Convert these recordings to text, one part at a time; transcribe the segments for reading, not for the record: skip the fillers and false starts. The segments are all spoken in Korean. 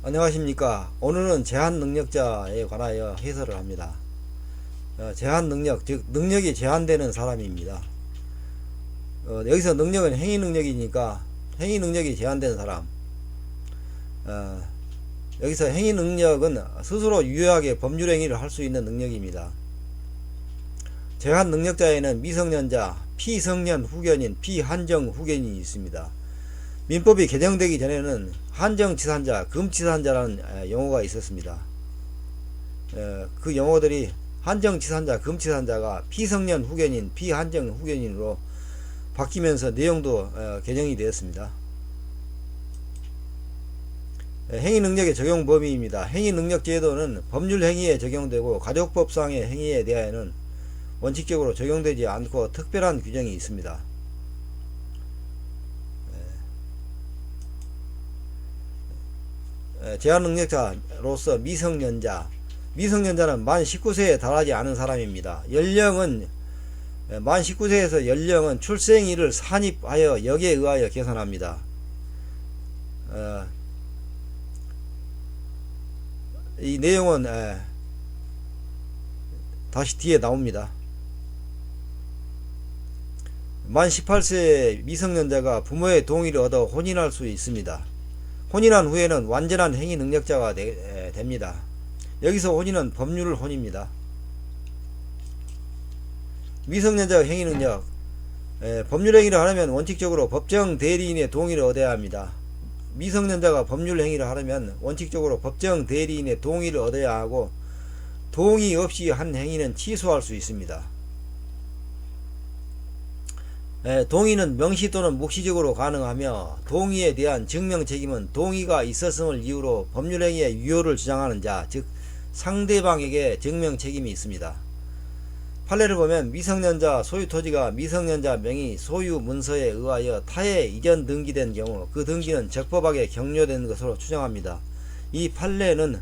안녕하십니까. 오늘은 제한 능력자에 관하여 해설을 합니다. 제한 능력, 즉 능력이 제한되는 사람입니다. 여기서 능력은 행위 능력이니까 행위 능력이 제한된 사람. 여기서 행위 능력은 스스로 유효하게 법률 행위를 할 수 있는 능력입니다. 제한 능력자에는 미성년자, 피성년 후견인, 피한정 후견인이 있습니다. 민법이 개정되기 전에는 한정치산자, 금치산자라는 용어가 있었습니다. 그 용어들이 한정치산자, 금치산자가 피성년 후견인, 피한정 후견인으로 바뀌면서 내용도 개정이 되었습니다. 행위능력의 적용 범위입니다. 행위능력 제도는 법률 행위에 적용되고 가족법상의 행위에 대하여는 원칙적으로 적용되지 않고 특별한 규정이 있습니다. 제한능력자로서 미성년자는 만 19세에 달하지 않은 사람입니다. 연령은 만 19세에서 연령은 출생일을 산입하여 역에 의하여 계산합니다. 이 내용은 다시 뒤에 나옵니다. 만 18세 미성년자가 부모의 동의를 얻어 혼인할 수 있습니다. 혼인한 후에는 완전한 행위 능력자가 됩니다. 여기서 혼인은 법률 혼입니다. 미성년자 행위 능력, 법률 행위를 하려면 원칙적으로 법정 대리인의 동의를 얻어야 합니다. 미성년자가 법률 행위를 하려면 원칙적으로 법정 대리인의 동의를 얻어야 하고 동의 없이 한 행위는 취소할 수 있습니다. 동의는 명시 또는 묵시적으로 가능하며 동의에 대한 증명 책임은 동의가 있었음을 이유로 법률행위의 유효를 주장하는 자, 즉 상대방에게 증명 책임이 있습니다. 판례를 보면 미성년자 소유토지가 미성년자 명의 소유 문서에 의하여 타에 이전 등기된 경우 그 등기는 적법하게 격려된 것으로 추정합니다. 이 판례는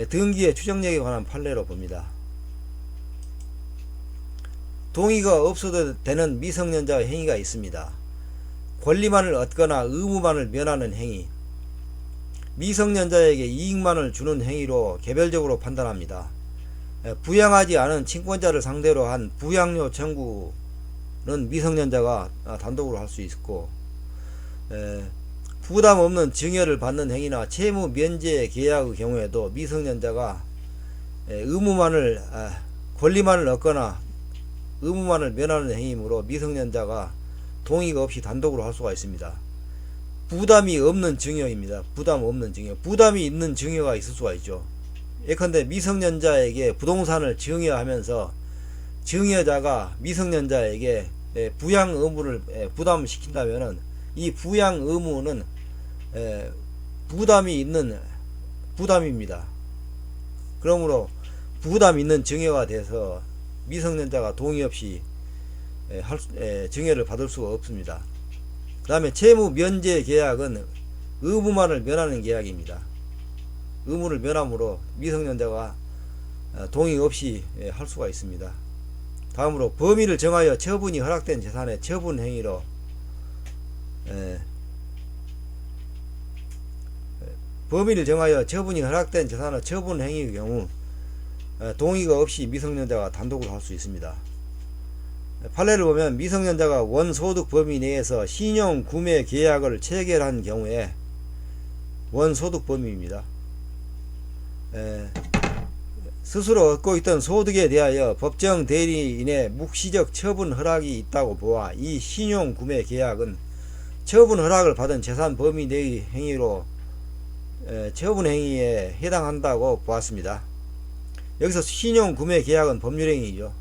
등기의 추정력에 관한 판례로 봅니다. 동의가 없어도 되는 미성년자의 행위가 있습니다. 권리만을 얻거나 의무만을 면하는 행위, 미성년자에게 이익만을 주는 행위로 개별적으로 판단합니다. 부양하지 않은 친권자를 상대로 한 부양료 청구는 미성년자가 단독으로 할 수 있고, 부담 없는 증여를 받는 행위나 채무 면제 계약의 경우에도 미성년자가 권리만을 얻거나 의무만을 면하는 행위이므로 미성년자가 동의가 없이 단독으로 할 수가 있습니다. 부담이 없는 증여입니다. 부담 없는 증여. 부담이 있는 증여가 있을 수가 있죠. 예컨대 미성년자에게 부동산을 증여하면서 증여자가 미성년자에게 부양 의무를 부담시킨다면은 이 부양 의무는 부담이 있는 부담입니다. 그러므로 부담 있는 증여가 돼서 미성년자가 동의 없이 증여를 받을 수가 없습니다. 그 다음에 채무 면제 계약은 의무만을 면하는 계약입니다. 의무를 면함으로 미성년자가 동의 없이 할 수가 있습니다. 다음으로 범위를 정하여 처분이 허락된 재산의 처분 행위로 범위를 정하여 처분이 허락된 재산의 처분 행위의 경우 동의가 없이 미성년자가 단독으로 할 수 있습니다. 판례를 보면 미성년자가 원소득 범위 내에서 신용 구매 계약을 체결한 경우에 원소득 범위입니다. 스스로 얻고 있던 소득에 대하여 법정 대리인의 묵시적 처분 허락이 있다고 보아 이 신용 구매 계약은 처분 허락을 받은 재산 범위 내의 행위로 처분 행위에 해당한다고 보았습니다. 여기서 신용 구매 계약은 법률행위죠.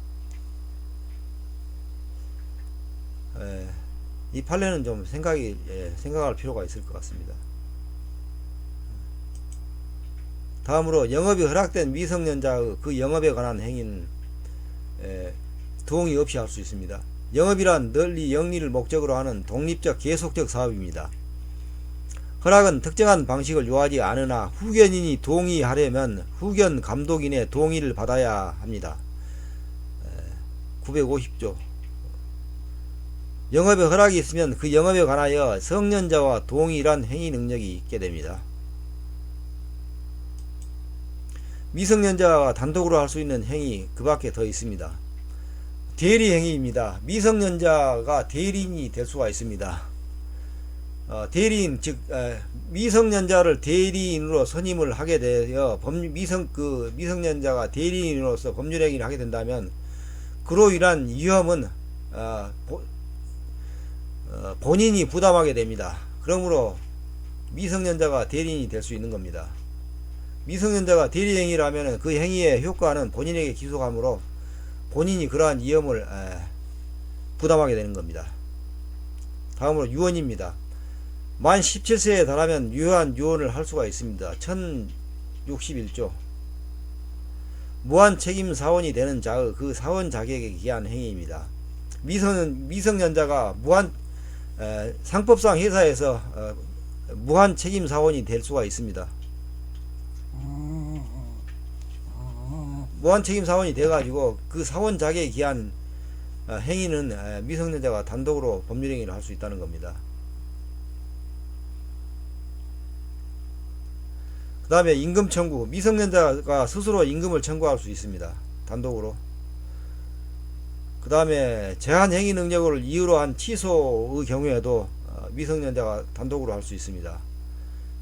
이 판례는 좀 생각할 필요가 있을 것 같습니다. 다음으로 영업이 허락된 미성년자의 그 영업에 관한 행위는 동의 없이 할 수 있습니다. 영업이란 널리 영리를 목적으로 하는 독립적 계속적 사업입니다. 허락은 특정한 방식을 요하지 않으나 후견인이 동의하려면 후견 감독인의 동의를 받아야 합니다. 950조. 영업에 허락이 있으면 그 영업에 관하여 성년자와 동일한 행위 능력이 있게 됩니다. 미성년자가 단독으로 할 수 있는 행위 그 밖에 더 있습니다. 대리 행위입니다. 미성년자가 대리인이 될 수가 있습니다. 대리인 즉 미성년자를 대리인으로 선임을 하게 되어 미성년자가 대리인으로서 법률행위를 하게 된다면 그로 인한 위험은 본인이 부담하게 됩니다. 그러므로 미성년자가 대리인이 될 수 있는 겁니다. 미성년자가 대리행위를 하면 그 행위의 효과는 본인에게 기속하므로 본인이 그러한 위험을 부담하게 되는 겁니다. 다음으로 유언입니다. 만 17세에 달하면 유효한 유언을 할 수가 있습니다. 1061조 무한 책임 사원이 되는 자의 그 사원 자격에 기한 행위입니다. 미성년자가 상법상 회사에서 무한 책임 사원이 될 수가 있습니다. 무한 책임 사원이 돼가지고 그 사원 자격에 기한 행위는 미성년자가 단독으로 법률행위를 할 수 있다는 겁니다. 그 다음에 임금 청구. 미성년자가 스스로 임금을 청구할 수 있습니다. 단독으로. 그 다음에 제한 행위 능력을 이유로 한 취소의 경우에도 미성년자가 단독으로 할 수 있습니다.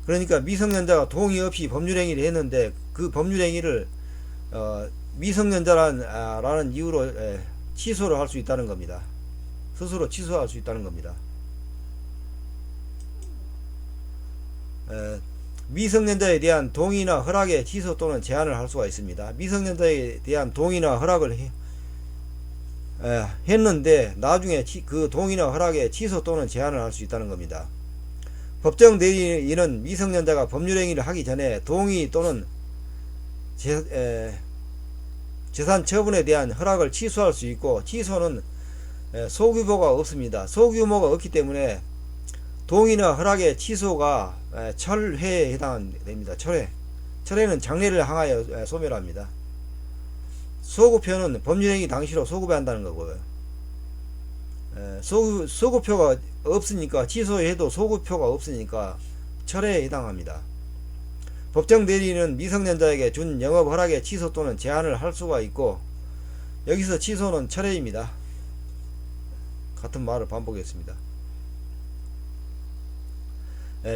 그러니까 미성년자가 동의 없이 법률행위를 했는데 그 법률행위를 미성년자라는 이유로 취소를 할 수 있다는 겁니다. 스스로 취소할 수 있다는 겁니다. 미성년자에 대한 동의나 허락의 취소 또는 제한을 할 수가 있습니다. 미성년자에 대한 동의나 허락을 했는데 나중에 그 동의나 허락의 취소 또는 제한을 할 수 있다는 겁니다. 법정 대리인은 미성년자가 법률행위를 하기 전에 동의 또는 재산 처분에 대한 허락을 취소할 수 있고, 취소는 소규모가 없습니다. 소규모가 없기 때문에 동의나 허락의 취소가 철회에 해당됩니다. 철회는 장래를 향하여 소멸합니다. 소급표는 법률행위 당시로 소급한다는 거고요. 소급표가 없으니까, 취소해도 소급표가 없으니까 철회에 해당합니다. 법정 대리인은 미성년자에게 준 영업 허락의 취소 또는 제한을 할 수가 있고, 여기서 취소는 철회입니다. 같은 말을 반복했습니다.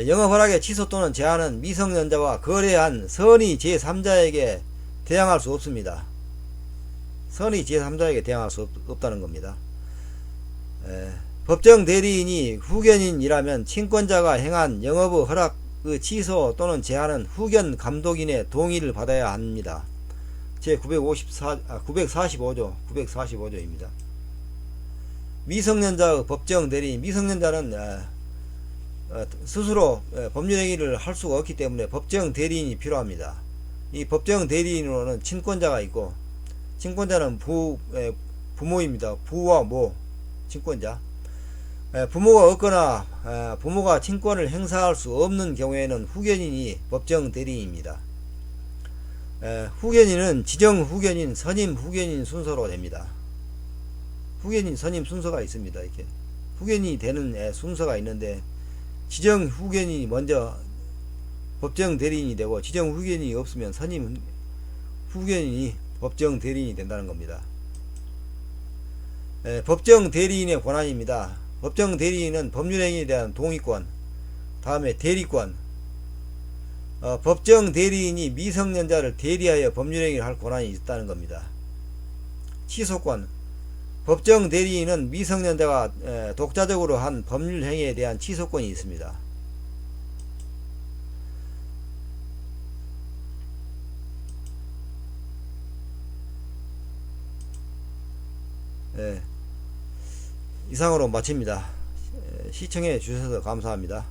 영업 허락의 취소 또는 제한은 미성년자와 거래한 선의 제3자에게 대항할 수 없습니다. 선의 제3자에게 대항할 수 없다는 겁니다. 법정 대리인이 후견인이라면 친권자가 행한 영업의 허락 그 취소 또는 제한은 후견 감독인의 동의를 받아야 합니다. 제 945조입니다. 미성년자의 법정 대리인, 미성년자는 스스로 법률행위를 할 수가 없기 때문에 법정 대리인이 필요합니다. 이 법정 대리인으로는 친권자가 있고, 친권자는 부모입니다. 부와 모, 친권자. 부모가 없거나 부모가 친권을 행사할 수 없는 경우에는 후견인이 법정 대리인입니다. 후견인은 지정 후견인, 선임 후견인 순서로 됩니다. 후견인, 선임 순서가 있습니다. 이렇게 후견인이 되는 순서가 있는데, 지정 후견인이 먼저 법정 대리인이 되고, 지정 후견인이 없으면 선임 후견인이 법정 대리인이 된다는 겁니다. 법정 대리인의 권한입니다. 법정 대리인은 법률행위에 대한 동의권, 다음에 대리권, 법정 대리인이 미성년자를 대리하여 법률행위를 할 권한이 있다는 겁니다. 취소권, 법정 대리인은 미성년자가 독자적으로 한 법률행위에 대한 취소권이 있습니다. 이상으로 마칩니다. 시청해 주셔서 감사합니다.